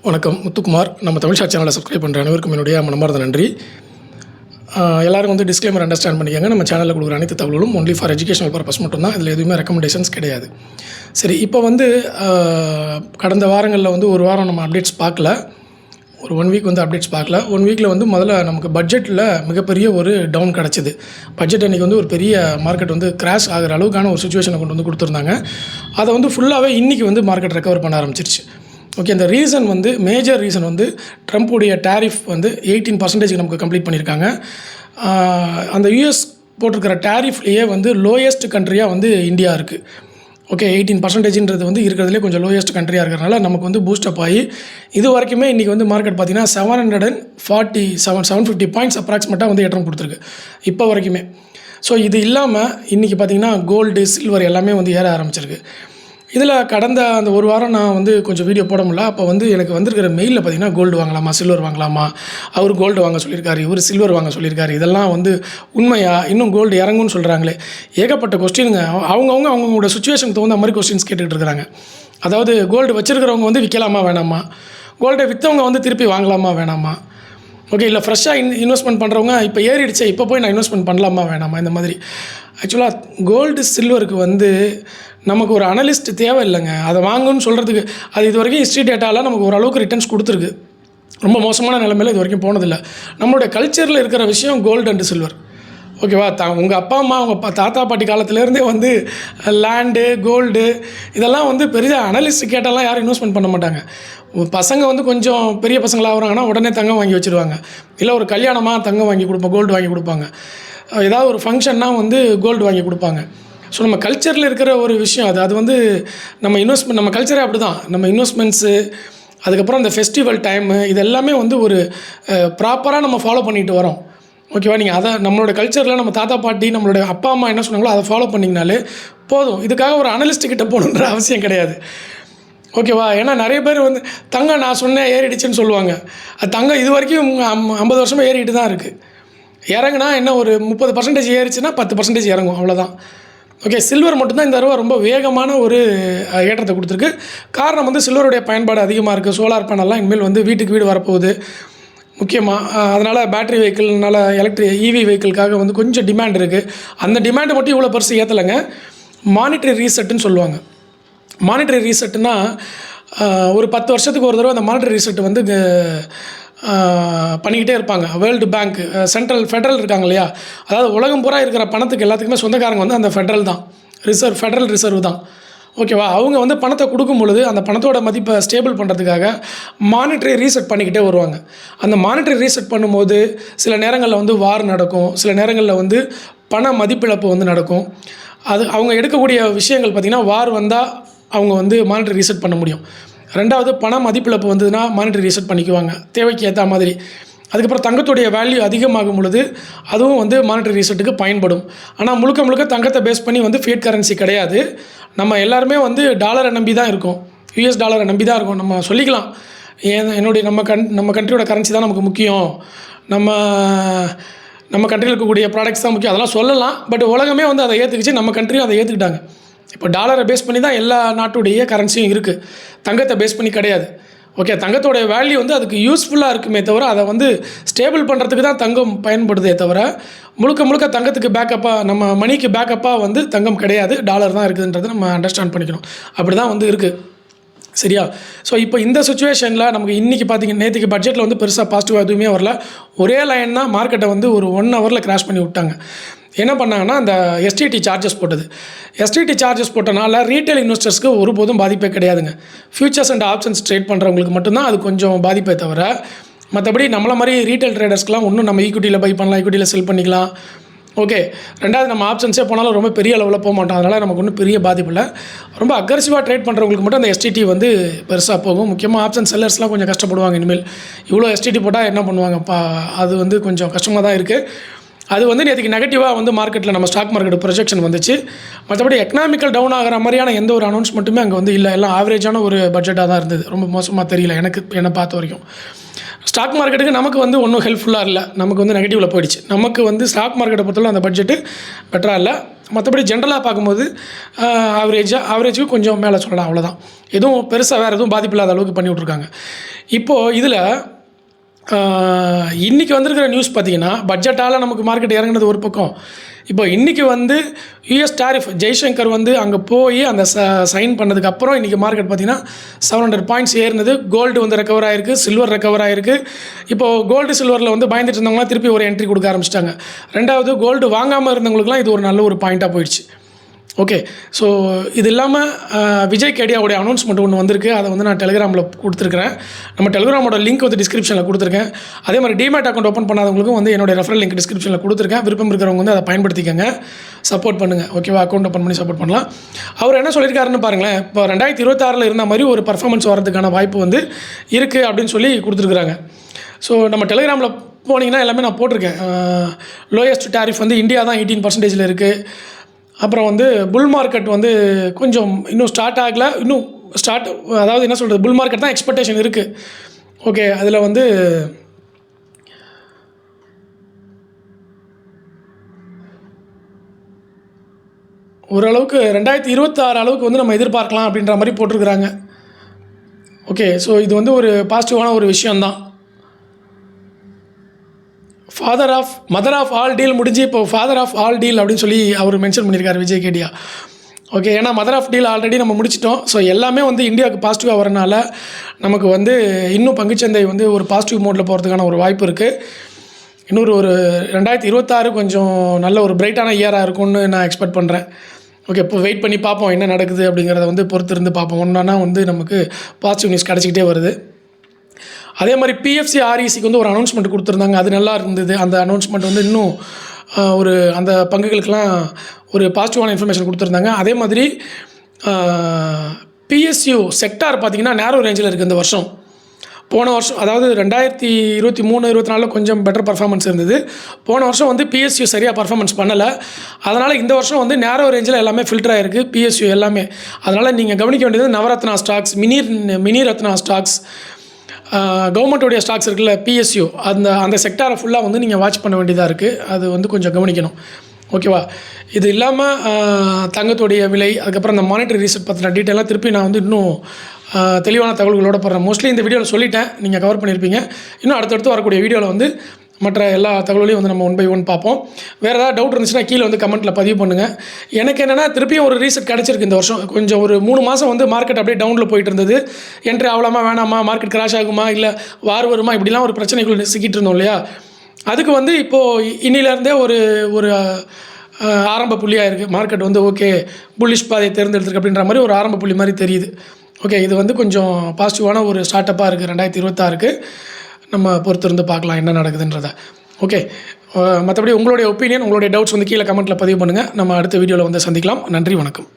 வணக்கம். முத்துக்குமார். நம்ம தமிழ்ஷாட் சேனலை சப்ஸ்கிரைப் பண்ணுற அனைவருக்கும் என்னுடைய மனமார்ந்த நன்றி. எல்லோரும் டிஸ்க்ளைமர் அண்டர்ஸ்டாண்ட் பண்ணிக்கோங்க. நம்ம சேனலில் கொடுக்குற அனைத்து தகவலும் ஒன்லி ஃபார் எஜுகேஷனல் பர்பஸ் மட்டும்தான். இதில் எதுவுமே ரெக்கமெண்டேஷன்ஸ் கிடையாது. சரி, இப்போ கடந்த வாரங்களில் ஒரு வாரம் நம்ம அப்டேட்ஸ் பார்க்கல. ஒரு 1 வீக் அப்டேட்ஸ் பார்க்கல. 1 வீக்கில் முதல்ல நமக்கு பட்ஜெட்டில் மிகப்பெரிய ஒரு டவுன் கிடச்சிது. பட்ஜெட் அன்றைக்கி ஒரு பெரிய மார்க்கெட் கிராஷ் ஆகிற அளவுக்கான ஒரு சுச்சுவேஷனை கொண்டு கொடுத்துருந்தாங்க. அதை ஃபுல்லாகவே இன்றைக்கி மார்க்கெட் ரெக்கவர் பண்ண ஆரம்பிச்சிருச்சு. ஓகே, இந்த ரீசன் மேஜர் ரீசன் ட்ரம்ப்புடைய டேரிஃப் 18% நமக்கு கம்ப்ளீட் பண்ணியிருக்காங்க. அந்த யூஎஸ் போட்டிருக்கிற டேரிஃப்லேயே லோயஸ்ட் கண்ட்ரியாக இந்தியா இருக்குது. ஓகே, 18%ன்றது இருக்கிறதுலே கொஞ்சம் லோயஸ்ட் கண்ட்ரியாக இருக்கிறனால நமக்கு பூஸ்டப் ஆகி இது வரைக்குமே இன்றைக்கி மார்க்கெட் பார்த்திங்கன்னா 750 பாயிண்ட்ஸ் அப்ராக்சிமேட்டாக ஏற்றம் கொடுத்துருக்கு இப்போ வரைக்குமே. ஸோ இது இல்லாமல் இன்றைக்கி பார்த்திங்கன்னா கோல்டு, சில்வர் எல்லாமே ஏற ஆரம்பிச்சிருக்கு. இதில் கடந்த அந்த ஒரு வாரம் நான் கொஞ்சம் வீடியோ போட முடியல. அப்போ எனக்கு வந்திருக்கிற மெயிலில் பார்த்திங்கன்னா கோல்டு வாங்கலாமா, சில்வர் வாங்கலாமா, அவர் கோல்டு வாங்க சொல்லியிருக்காரு, இவர் சில்வர் வாங்க சொல்லியிருக்காரு, இதெல்லாம் உண்மையா, இன்னும் கோல்டு இறங்குன்னு சொல்கிறாங்களே, ஏகப்பட்ட கொஸ்டினுங்க. அவங்களோட சுச்சுவேஷனுக்கு தகுந்த மாதிரி கொஸ்டின்ஸ் கேட்டுக்கிட்டு இருக்கிறாங்க. அதாவது கோல்டு வச்சுருக்கிறவங்க விற்கலாமா வேணாமா, கோல்டை விற்றவங்க திருப்பி வாங்கலாமா வேணாமா, ஓகே, இல்லை ஃப்ரெஷ்ஷாக இன்வெஸ்ட்மெண்ட் பண்ணுறவங்க இப்போ ஏறிடுச்சு, இப்போ போய் நான் இன்வெஸ்ட்மெண்ட் பண்ணலாமா வேணாமா, இந்த மாதிரி. ஆக்சுவலாக கோல்டு சில்வருக்கு நமக்கு ஒரு அனலிஸ்ட் தேவை இல்லைங்க. அதை வாங்கணும்னு சொல்கிறதுக்கு அது இது வரைக்கும் ஹிஸ்ட்ரி டேட்டாலாம் நமக்கு ஓரளவுக்கு ரிட்டர்ன்ஸ் கொடுத்துருக்கு. ரொம்ப மோசமான நிலைமையில் இது வரைக்கும் போனதில்லை. நம்மளுடைய கல்ச்சரில் இருக்கிற விஷயம் கோல்டு அண்டு சில்வர். ஓகேவா, உங்கள் அப்பா அம்மா, உங்கள் தாத்தா பாட்டி காலத்துலேருந்தே லேண்டு, கோல்டு இதெல்லாம் பெரிய அனலிஸ்ட் கேட்டாலாம் யாரும் இன்வெஸ்ட்மெண்ட் பண்ண மாட்டாங்க. பசங்க கொஞ்சம் பெரிய பசங்களாக வராங்கன்னா உடனே தங்கம் வாங்கி வச்சுருவாங்க. இல்லை ஒரு கல்யாணமாக தங்கம் வாங்கி கொடுப்பாங்க, கோல்டு வாங்கி கொடுப்பாங்க. ஏதாவது ஒரு ஃபங்க்ஷன்னா கோல்டு வாங்கி கொடுப்பாங்க. ஸோ நம்ம கல்ச்சரில் இருக்கிற ஒரு விஷயம் அது நம்ம இன்வெஸ்ட்மெண்ட், நம்ம கல்ச்சரே அப்படி தான். நம்ம இன்வெஸ்ட்மெண்ட்ஸு, அதுக்கப்புறம் அந்த ஃபெஸ்டிவல் டைமு, இது எல்லாமே ஒரு ப்ராப்பராக நம்ம ஃபாலோ பண்ணிட்டு வரோம். ஓகேவா, நீங்கள் அதை நம்மளோட கல்ச்சரில் நம்ம தாத்தா பாட்டி, நம்மளோட அப்பா அம்மா என்ன சொன்னாங்களோ அதை ஃபாலோ பண்ணிங்கனாலே போதும். இதுக்காக ஒரு அனலிஸ்ட்டுக்கிட்ட போகணுன்ற அவசியம் கிடையாது. ஓகேவா, ஏன்னா நிறைய பேர் தங்கம் நான் சொன்னேன் ஏறிடுச்சுன்னு சொல்லுவாங்க. அது தங்கம் இது வரைக்கும் 50 வருஷமாக ஏறிட்டு தான் இருக்குது. இறங்குனா என்ன, ஒரு 30% ஏறிச்சுன்னா 10% இறங்கும், அவ்வளோதான். ஓகே, சில்வர் மட்டும்தான் இந்த தடவை ரொம்ப வேகமான ஒரு ஏற்றத்தை கொடுத்துருக்கு. காரணம் சில்வருடைய பயன்பாடு அதிகமாக இருக்குது. சோலார் பேனல்லாம் இனிமேல் வீட்டுக்கு வீடு வரப்போகுது முக்கியமாக. அதனால் பேட்டரி வெஹிக்கிள்னால இவி வெஹிக்கிளுக்காக கொஞ்சம் டிமாண்ட் இருக்குது. அந்த டிமாண்டை மட்டும் இவ்வளோ பெருசு ஏற்றலைங்க. மானிட்டரி ரீசெட்டுன்னு சொல்லுவாங்க. மானிட்டரி ரீசெட்டுனா ஒரு 10 வருஷத்துக்கு ஒரு தடவை அந்த மானிட்டரி ரீசெட் பண்ணிக்கிட்டே இருப்பாங்க. வேர்ல்டு பேங்க், ஃபெடரல் இருக்காங்க இல்லையா, அதாவது உலகம் பூரா இருக்கிற பணத்துக்கு எல்லாத்துக்குமே சொந்தக்காரங்க அந்த ஃபெடரல் தான், ஃபெடரல் ரிசர்வ் தான். ஓகேவா, அவங்க பணத்தை கொடுக்கும் பொழுது அந்த பணத்தோட மதிப்பை ஸ்டேபிள் பண்ணுறதுக்காக மானிட்டரி ரீசெட் பண்ணிக்கிட்டே வருவாங்க. அந்த மானிட்டரி ரீசெட் பண்ணும்போது சில நேரங்களில் வார் நடக்கும், சில நேரங்களில் பண மதிப்பிழப்பு நடக்கும். அது அவங்க எடுக்கக்கூடிய விஷயங்கள் பார்த்திங்கன்னா, வார் வந்தால் அவங்க மானிட்டரி ரீசெட் பண்ண முடியும். ரெண்டாவது, பண மதிப்பிழப்பு வந்ததுன்னா மானிட்டரி ரீசெட் பண்ணிக்குவாங்க தேவைக்கு ஏற்ற மாதிரி. அதுக்கப்புறம் தங்கத்துடைய வேல்யூ அதிகமாகும் பொழுது அதுவும் மானிட்டரி ரீசெட்டுக்கு பயன்படும். ஆனால் முழுக்க தங்கத்தை பேஸ் பண்ணி ஃபியட் கரன்சி கிடையாது. நம்ம எல்லாருமே டாலரை நம்பி தான் இருக்கோம், யூஎஸ் டாலரை நம்பி தான் இருக்கோம். நம்ம சொல்லிக்கலாம், நம்ம கண்ட்ரியோட கரன்சி தான் நமக்கு முக்கியம், நம்ம கண்ட்ரியில் இருக்கக்கூடிய ப்ராடக்ட்ஸ் தான் முக்கியம், அதெல்லாம் சொல்லலாம். பட் உலகமே அதை ஏற்றுக்கிச்சு, நம்ம கண்ட்ரியும் அதை ஏற்றுக்கிட்டாங்க. இப்போ டாலரை பேஸ் பண்ணி தான் எல்லா நாட்டுடைய கரன்சியும் இருக்குது, தங்கத்தை பேஸ் பண்ணி கிடையாது. ஓகே, தங்கத்தோடைய வேல்யூ அதுக்கு யூஸ்ஃபுல்லாக இருக்குமே தவிர அதை ஸ்டேபிள் பண்ணுறதுக்கு தான் தங்கம் பயன்படுதே தவிர முழுக்க தங்கத்துக்கு பேக்கப்பாக, நம்ம மணிக்கு பேக்கப்பாக தங்கம் கிடையாது, டாலர் தான் இருக்குதுன்றதை நம்ம அண்டர்ஸ்டாண்ட் பண்ணிக்கணும். அப்படி தான் இருக்குது. சரியா? ஸோ இப்போ இந்த சுச்சுவேஷனில் நமக்கு இன்றைக்கி பார்த்திங்கன்னா, நேற்றுக்கு பட்ஜெட்டில் பெருசாக பாசிட்டிவாக எதுவுமே வரல. ஒரே லைன் தான் மார்க்கெட்டை ஒரு 1 ஹவரில் கிராஷ் பண்ணி விட்டாங்க. என்ன பண்ணாங்கன்னா, அந்த எஸ்டிடி சார்ஜஸ் போட்டது. எஸ்டிடி சார்ஜஸ் போட்டனால ரீட்டைல் இன்வெஸ்டர்ஸ்க்கு ஒருபோதும் பாதிப்பே கிடையாதுங்க. ஃபியூச்சர்ஸ் அண்ட் ஆப்ஷன்ஸ் ட்ரேட் பண்ணுறவங்களுக்கு மட்டும்தான் அது கொஞ்சம் பாதிப்பே தவிர, மற்றபடி நம்மள மாதிரி ரீட்டைல் ட்ரேடர்ஸ்க்கெலாம் ஒன்றும் நம்ம ஈக்விட்டியில் பை பண்ணலாம், ஈக்விட்டியில் செல் பண்ணிக்கலாம். ஓகே, ரெண்டாவது நம்ம ஆப்ஷன்ஸே போனாலும் ரொம்ப பெரிய அளவில் போக மாட்டோம், அதனால் நமக்கு ஒன்றும் பெரிய பாதிப்பு இல்லை. ரொம்ப அக்ரெசிவாக ட்ரேட் பண்ணுறவங்களுக்கு மட்டும் அந்த எஸ்டிடி பெருசாக போகும். முக்கியமாக ஆப்ஷன் செல்லர்ஸ்லாம் கொஞ்சம் கஷ்டப்படுவாங்க. இனிமேல் இவ்வளோ எஸ்டிடி போட்டால் என்ன பண்ணுவாங்கப்பா, அது கொஞ்சம் கஷ்டமாக தான் இருக்குது. அது நேற்றுக்கு நெகட்டிவாக மார்க்கெட்டில் நம்ம ஸ்டாக் மார்க்கெட் ப்ரொஜெக்ஷன் வந்துச்சு. மற்றபடி எக்கனாமிக்கல் டவுன் ஆகிற மாதிரியான எந்த ஒரு அனௌன்ஸ்மெண்ட்டுமே அங்கே இல்லை. எல்லாம் ஆவரேஜான ஒரு பட்ஜெட்டாக தான் இருந்தது. ரொம்ப மோசமாக தெரியல என்னை பார்த்த வரைக்கும். ஸ்டாக் மார்க்கெட்டுக்கு நமக்கு ஒன்றும் ஹெல்ப்ஃபுல்லாக இல்லை, நமக்கு நெகட்டிவில் போயிடுச்சு. நமக்கு ஸ்டாக் மார்க்கெட்டை பொறுத்தவரை அந்த பட்ஜெட்டு பெட்டராக இல்லை. மற்றபடி ஜென்ரலாக பார்க்கும்போது ஆவரேஜுக்கு கொஞ்சம் மேலே சொல்லலாம், அவ்வளோதான். எதுவும் பெருசாக வேறு எதுவும் பாதிப்பு இல்லாத அளவுக்கு பண்ணி விட்ருக்காங்க. இப்போது இதில் இன்றைக்கி வந்திருக்கிற நியூஸ் பார்த்திங்கன்னா பட்ஜெட்டால் நமக்கு மார்க்கெட் இறங்குனது ஒரு பக்கம். இப்போ இன்றைக்கி வந்து யூஎஸ் டாரிஃப் ஜெய்சங்கர் வந்து அங்கே போய் அந்த சைன் பண்ணதுக்கப்புறம் இன்றைக்கி மார்க்கெட் பார்த்திங்கன்னா 700 பாயிண்ட்ஸ் ஏறினது. கோல்டு வந்து ரெக்கவர் ஆகிருக்கு, சில்வர் ரெக்கவர் ஆகிருக்கு. இப்போது கோல்டு சில்வரில் வந்து பயந்துட்டு இருந்தவங்களாம் திருப்பி ஒரு என்ட்ரி கொடுக்க ஆரம்பிச்சிட்டாங்க. ரெண்டாவது கோல்டு வாங்காமல் இருந்தவங்களுக்குலாம் இது ஒரு நல்ல ஒரு பாயிண்ட்டாக போயிடுச்சு. ஓகே. ஸோ இது இல்லாமல் விஜய் கேடியாவுடைய அனௌன்ஸ்மெண்ட் ஒன்று வந்திருக்கு. அதை வந்து நான் டெலிகிராமில் கொடுத்துருக்கிறேன். நம்ம டெலிகிராமோட லிங்க் வந்து டிஸ்கிரிப்ஷனில் கொடுத்துருக்கேன். அதே மாதிரி டிமேட் அக்கௌண்ட் ஓப்பன் பண்ணாதவங்களுக்கும் வந்து என்னோடய ரெஃபரல் லிங்க் டிஸ்கிரிப்ஷனில் கொடுத்துருக்கேன். விருப்பம் இருக்கிறவங்க வந்து அதை பயன்படுத்திக்கங்க, சப்போர்ட் பண்ணுங்கள். ஓகேவா? அக்கௌண்ட் ஓப்பன் பண்ணி சப்போர்ட் பண்ணலாம். அவர் என்ன சொல்லியிருக்காருன்னு பாருங்களேன். இப்போ 2026 இருந்த மாதிரி ஒரு பர்ஃபார்மன்ஸ் வரதுக்கான வாய்ப்பு வந்து இருக்குது அப்படின்னு சொல்லி கொடுத்துருக்குறாங்க. ஸோ நம்ம டெலிகிராமில் போனீங்கன்னா எல்லாமே நான் போட்டிருக்கேன். லோயஸ்ட் டாரிஃப் வந்து இந்தியா தான் 18% இருக்குது. அப்புறம் வந்து புல் மார்க்கெட் வந்து கொஞ்சம் இன்னும் ஸ்டார்ட் ஆகலை. இன்னும் அதாவது என்ன சொல்கிறது, புல் மார்க்கெட் தான் எக்ஸ்பெக்டேஷன் இருக்குது. ஓகே. அதில் வந்து ஓரளவுக்கு 2026 அளவுக்கு வந்து நம்ம எதிர்பார்க்கலாம் அப்படின்ற மாதிரி போட்டிருக்கிறாங்க. ஓகே. ஸோ இது வந்து ஒரு பாசிட்டிவான ஒரு விஷயந்தான். மதர் ஆஃப் ஆல் டீல் முடிஞ்சு இப்போ ஃபாதர் ஆஃப் ஆல் டீல் அப்படின்னு சொல்லி அவர் மென்ஷன் பண்ணியிருக்காரு விஜய் கேடியா. ஓகே. ஏன்னா மதர் ஆஃப் டீல் ஆல்ரெடி நம்ம முடிச்சிட்டோம். ஸோ எல்லாமே வந்து இந்தியாவுக்கு பாசிட்டிவாக வரனால நமக்கு வந்து இன்னும் பங்குச்சந்தை வந்து ஒரு பாசிட்டிவ் மோடில் போகிறதுக்கான ஒரு வாய்ப்பு இருக்குது. இன்னொரு 2026 கொஞ்சம் நல்ல ஒரு பிரைட்டான இயராக இருக்கும்னு நான் எக்ஸ்பெக்ட் பண்ணுறேன். ஓகே. இப்போ வெயிட் பண்ணி பார்ப்போம் என்ன நடக்குது அப்படிங்கிறத வந்து பொறுத்து இருந்து பார்ப்போம். ஒன்றா வந்து நமக்கு பாசிட்டிவ் நியூஸ் கிடச்சிக்கிட்டே வருது. அதே மாதிரி பிஎஃப்சி ஆர்இசிக்கு வந்து ஒரு அனௌன்ஸ்மெண்ட் கொடுத்துருந்தாங்க. அது நல்லா இருந்தது. அந்த அனௌன்ஸ்மெண்ட் வந்து இன்னும் ஒரு அந்த பங்குகளுக்கெல்லாம் ஒரு பாசிட்டிவான இன்ஃபர்மேஷன் கொடுத்துருந்தாங்க. அதே மாதிரி பிஎஸ்யூ செக்டார் பார்த்திங்கன்னா நேரோ ரேஞ்சில் இருக்குது இந்த வருஷம். போன வருஷம் அதாவது 2023-24 கொஞ்சம் பெட்டர் பர்ஃபார்மன்ஸ் இருந்தது. போன வருஷம் வந்து பிஎஸ்யூ சரியாக பர்ஃபார்மன்ஸ் பண்ணலை. அதனால் இந்த வருஷம் வந்து நேரோ ரேஞ்சில் எல்லாமே ஃபில்டர் ஆகிருக்கு பிஎஸ்யூ எல்லாமே. அதனால் நீங்கள் கவனிக்க வேண்டியது Navratna stocks, mini Ratna stocks, கவர்மெண்ட்டோடைய ஸ்டாக்ஸ் இருக்குல்ல பிஎஸ்யூ, அந்த செக்டாரை ஃபுல்லாக வந்து நீங்கள் வாட்ச் பண்ண வேண்டியதாக இருக்குது. அது வந்து கொஞ்சம் கவனிக்கணும். ஓகேவா? இது இல்லாமல் தங்கத்துடைய விலை, அதுக்கப்புறம் இந்த மானிட்டரி ரீசெட் பற்றின டீட்டெயிலாக திருப்பி நான் வந்து இன்னும் தெளிவான தகவல்களோடு போடுறேன். மோஸ்ட்லி இந்த வீடியோவில் சொல்லிட்டேன், நீங்கள் கவர் பண்ணியிருப்பீங்க. இன்னும் அடுத்தடுத்து வரக்கூடிய வீடியோவில் வந்து மற்ற எல்லா தகவலையும் வந்து நம்ம 1 by 1 பார்ப்போம். வேறு ஏதாவது டவுட் இருந்துச்சுன்னா கீழே வந்து கமெண்ட்டில் பதிவு பண்ணுங்கள். எனக்கு என்னென்னா திருப்பியும் ஒரு ரீசெட் கிடச்சிருக்கு இந்த வருஷம். கொஞ்சம் ஒரு 3 மாதம் வந்து மார்க்கெட் அப்படியே டவுனில் போயிட்டு இருந்தது. என்ட்ரி ஆகலாமா வேணாமா, மார்க்கெட் கிராஷ் ஆகுமா இல்லை வார் வருமா, இப்படிலாம் ஒரு பிரச்சனைக்குள்ள சிக்கிட்டு இருந்தோம் இல்லையா? அதுக்கு வந்து இப்போது இன்னிலேருந்தே ஒரு ஆரம்ப புள்ளியாக இருக்குது. மார்க்கெட் வந்து ஓகே புல்லிஷ் பாதையை தேர்ந்தெடுத்துருக்கு அப்படின்ற மாதிரி ஒரு ஆரம்ப புள்ளி மாதிரி தெரியுது. ஓகே. இது வந்து கொஞ்சம் பாசிட்டிவான ஒரு ஸ்டார்ட் அப்பாக இருக்குது 2026க்கு. நம்ம பொறுத்திருந்து பார்க்கலாம் என்ன நடக்குதுன்றதை. ஓகே. மற்றபடி உங்களுடைய ஒப்பீனியன், உங்களுடைய டவுட்ஸ் வந்து கீழே கமெண்ட்டில் பதிவு பண்ணுங்கள். நம்ம அடுத்த வீடியோவில் வந்து சந்திக்கலாம். நன்றி, வணக்கம்.